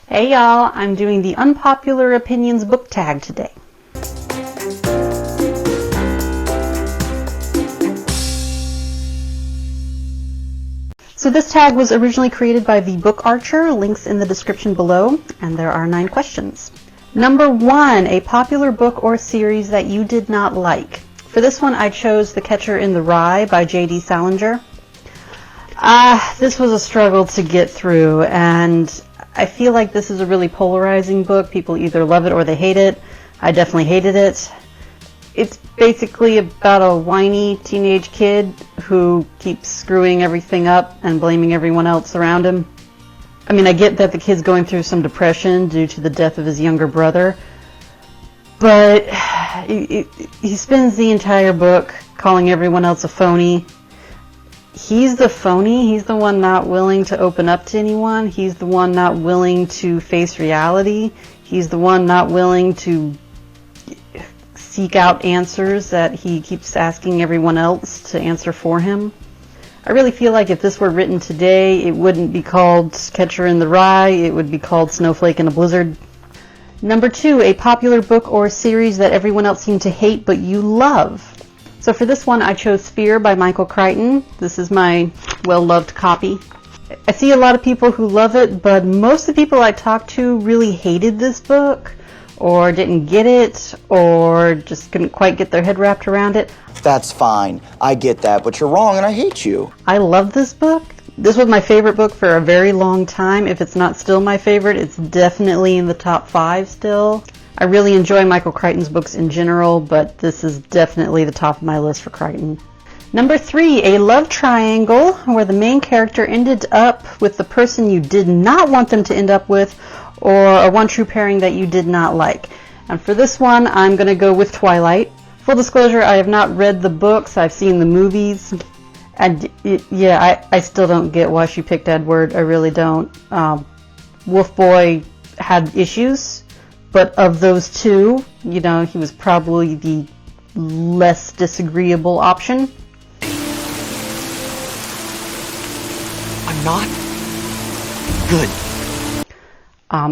Hey y'all, I'm doing the Unpopular Opinions Book Tag today. So this tag was originally created by the Book Archer, links in the description below, and there are 9 questions. Number 1, a popular book or series that you did not like. For this one I chose The Catcher in the Rye by J.D. Salinger. This was a struggle to get through, and I feel like this is a really polarizing book. People either love it or they hate it. I definitely hated it. It's basically about a whiny teenage kid who keeps screwing everything up and blaming everyone else around him. I mean, I get that the kid's going through some depression due to the death of his younger brother, but he spends the entire book calling everyone else a phony. He's the phony. He's the one not willing to open up to anyone. He's the one not willing to face reality. He's the one not willing to seek out answers that he keeps asking everyone else to answer for him. I really feel like if this were written today, it wouldn't be called Catcher in the Rye. It would be called Snowflake in a Blizzard. Number 2, a popular book or series that everyone else seemed to hate but you love. So for this one, I chose Sphere by Michael Crichton. This is my well-loved copy. I see a lot of people who love it, but most of the people I talked to really hated this book, or didn't get it, or just couldn't quite get their head wrapped around it. That's fine. I get that, but you're wrong and I hate you. I love this book. This was my favorite book for a very long time. If it's not still my favorite, it's definitely in the top 5 still. I really enjoy Michael Crichton's books in general, but this is definitely the top of my list for Crichton. Number 3, a love triangle where the main character ended up with the person you did not want them to end up with, or a one true pairing that you did not like. And for this one, I'm going to go with Twilight. Full disclosure, I have not read the books. I've seen the movies. And I still don't get why she picked Edward. I really don't. Wolf Boy had issues. But of those two, he was probably the less disagreeable option. I'm not good.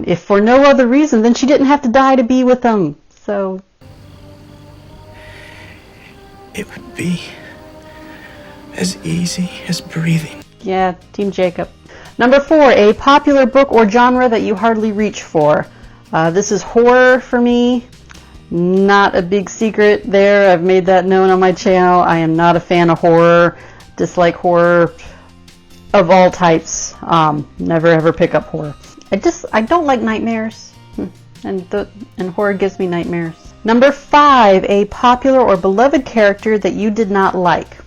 If for no other reason, then she didn't have to die to be with him. So it would be as easy as breathing. Yeah, Team Jacob. Number 4, a popular book or genre that you hardly reach for. This is horror for me. Not a big secret there. I've made that known on my channel. I am not a fan of horror. Dislike horror of all types. Never ever pick up horror. I don't like nightmares. And horror gives me nightmares. Number 5, a popular or beloved character that you did not like.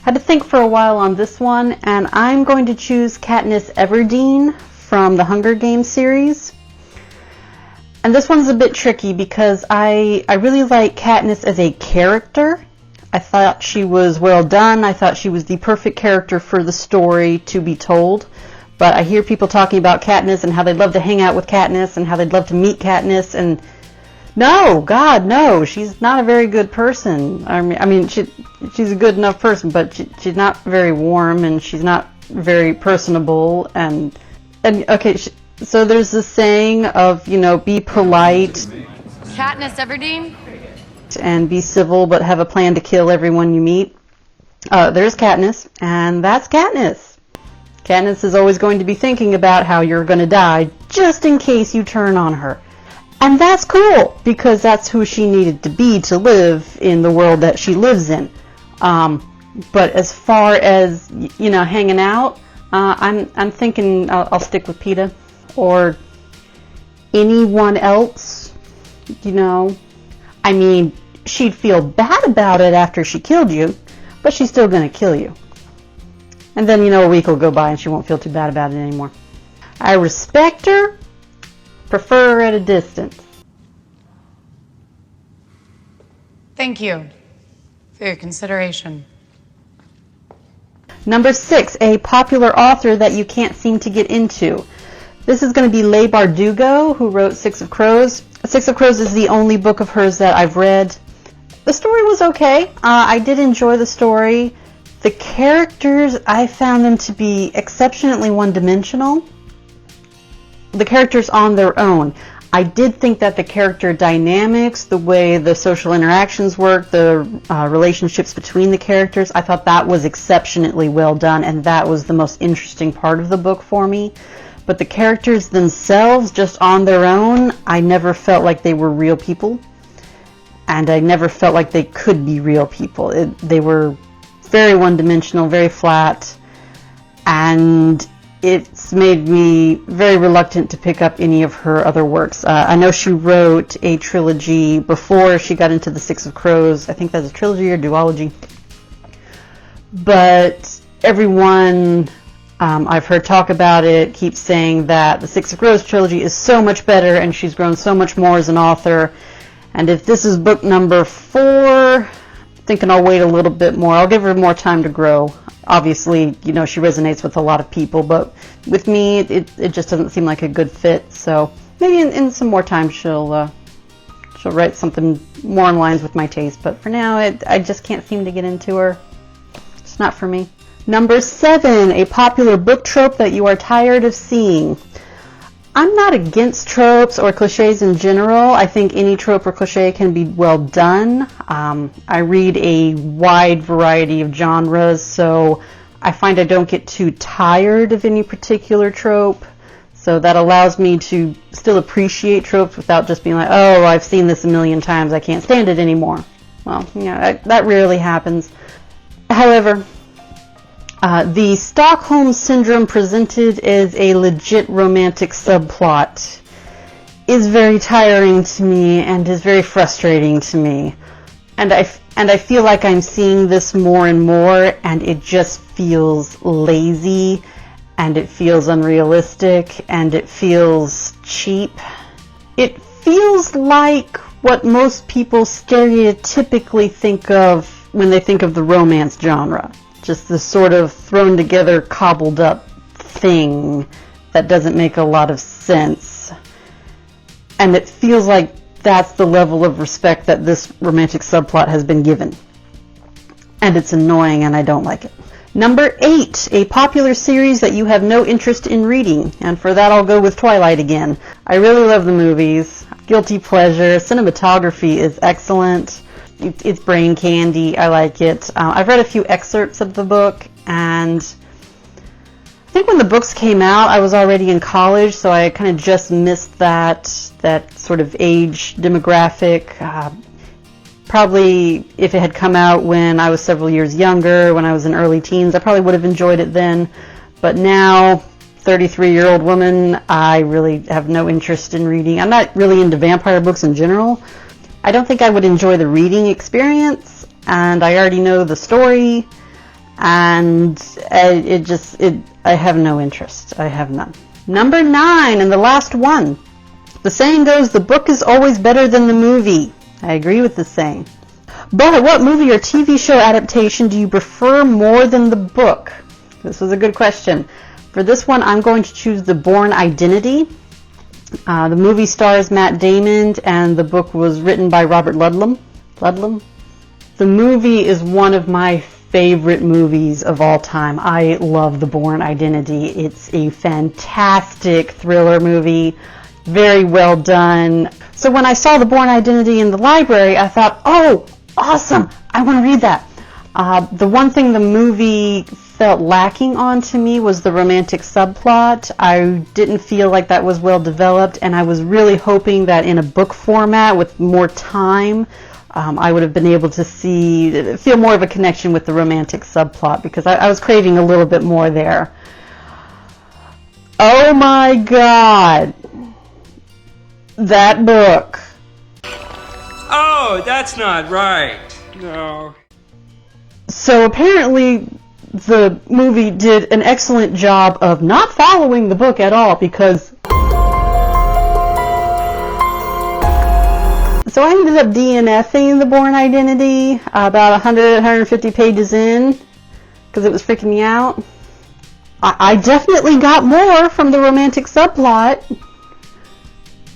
Had to think for a while on this one, and I'm going to choose Katniss Everdeen from the Hunger Games series. And this one's a bit tricky because I really like Katniss as a character. I thought she was well done. I thought she was the perfect character for the story to be told. But I hear people talking about Katniss and how they'd love to hang out with Katniss and how they'd love to meet Katniss. And no, God, no, she's not a very good person. I mean, she's a good enough person, but she's not very warm and she's not very personable. And okay, so there's this saying of, be polite. Katniss Everdeen? And be civil, but have a plan to kill everyone you meet. There's Katniss, and that's Katniss. Katniss is always going to be thinking about how you're going to die, just in case you turn on her. And that's cool, because that's who she needed to be to live in the world that she lives in. But as far as, hanging out, I'm thinking I'll stick with PETA. Or anyone else, I mean, she'd feel bad about it after she killed you, but she's still going to kill you. And then, a week will go by and she won't feel too bad about it anymore. I respect her, prefer her at a distance. Thank you for your consideration. Number 6, a popular author that you can't seem to get into. This is going to be Leigh Bardugo, who wrote Six of Crows. Six of Crows is the only book of hers that I've read. The story was okay. I did enjoy the story. The characters, I found them to be exceptionally one-dimensional. the characters on their own. I did think that the character dynamics, the way the social interactions work, the relationships between the characters, I thought that was exceptionally well done, and that was the most interesting part of the book for me. But the characters themselves, just on their own, I never felt like they were real people. And I never felt like they could be real people. They were very one-dimensional, very flat, and it's made me very reluctant to pick up any of her other works. I know she wrote a trilogy before she got into the Six of Crows. I think that's a trilogy or duology. But everyone I've heard talk about it keeps saying that the Six of Crows trilogy is so much better and she's grown so much more as an author. And if this is book number 4, I'm thinking I'll wait a little bit more. I'll give her more time to grow. Obviously, you know, she resonates with a lot of people, but with me, it just doesn't seem like a good fit. So maybe in some more time she'll write something more in lines with my taste. But for now, I just can't seem to get into her. It's not for me. Number 7, a popular book trope that you are tired of seeing. I'm not against tropes or cliches in general. I think any trope or cliche can be well done. I read a wide variety of genres, so I find I don't get too tired of any particular trope. So that allows me to still appreciate tropes without just being like, oh, I've seen this a million times, I can't stand it anymore. Well, you know, that rarely happens. However, the Stockholm Syndrome presented as a legit romantic subplot is very tiring to me and is very frustrating to me. And I feel like I'm seeing this more and more, and it just feels lazy, and it feels unrealistic, and it feels cheap. It feels like what most people stereotypically think of when they think of the romance genre. Just this sort of thrown together, cobbled up thing that doesn't make a lot of sense. And it feels like that's the level of respect that this romantic subplot has been given. And it's annoying and I don't like it. Number 8, a popular series that you have no interest in reading. And for that I'll go with Twilight again. I really love the movies. Guilty pleasure. Cinematography is excellent. It's brain candy. I like it. I've read a few excerpts of the book, and I think when the books came out, I was already in college, so I kind of just missed that sort of age demographic. Probably if it had come out when I was several years younger, when I was in early teens, I probably would have enjoyed it then. But now, 33-year-old woman, I really have no interest in reading. I'm not really into vampire books in general. I don't think I would enjoy the reading experience, and I already know the story, and I have no interest. I have none. Number 9, and the last one. The saying goes, the book is always better than the movie. I agree with the saying. But what movie or TV show adaptation do you prefer more than the book? This was a good question. For this one, I'm going to choose the Bourne Identity. The movie stars Matt Damon, and the book was written by Robert Ludlum. The movie is one of my favorite movies of all time. I love the Bourne Identity. It's a fantastic thriller movie, very well done. So when I saw the Bourne Identity in the library, I thought, oh, awesome, I want to read that. The one thing the movie felt lacking on to me was the romantic subplot. I didn't feel like that was well developed, and I was really hoping that in a book format with more time, I would have been able to feel more of a connection with the romantic subplot, because I was craving a little bit more there. Oh my God! That book. Oh, that's not right. No. So apparently the movie did an excellent job of not following the book at all, because so I ended up DNFing the Bourne Identity about 150 pages in, because it was freaking me out. I definitely got more from the romantic subplot.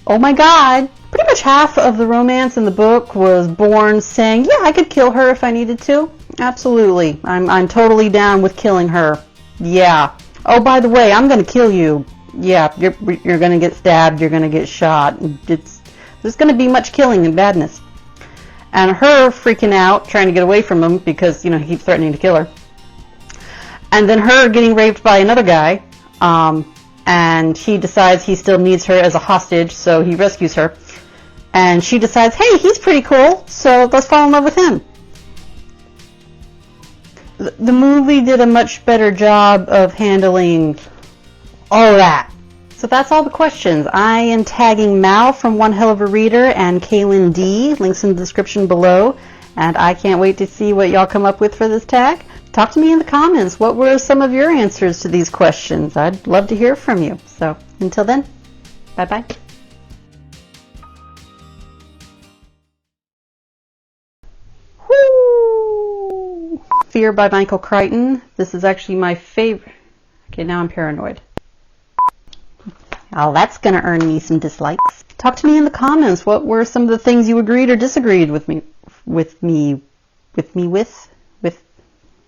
Oh my God. Pretty much half of the romance in the book was Bourne saying, yeah, I could kill her if I needed to. Absolutely. I'm totally down with killing her. Yeah. Oh, by the way, I'm going to kill you. yeah, you're going to get stabbed, you're going to get shot. There's going to be much killing and badness. And her freaking out, trying to get away from him because, he keeps threatening to kill her. And then her getting raped by another guy, and he decides he still needs her as a hostage, so he rescues her. And she decides, hey, he's pretty cool, so let's fall in love with him. The movie did a much better job of handling all of that. So that's all the questions. I am tagging Mal from One Hell of a Reader and Kaylin D. Links in the description below. And I can't wait to see what y'all come up with for this tag. Talk to me in the comments. What were some of your answers to these questions? I'd love to hear from you. So until then, bye-bye. Woo! Fear by Michael Crichton. This is actually my favorite. Okay, now I'm paranoid. Oh, that's going to earn me some dislikes. Talk to me in the comments. What were some of the things you agreed or disagreed with me with?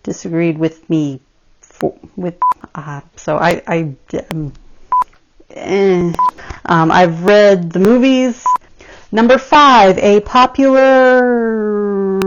Disagreed with me with. So I've read the movies. Number 5, a popular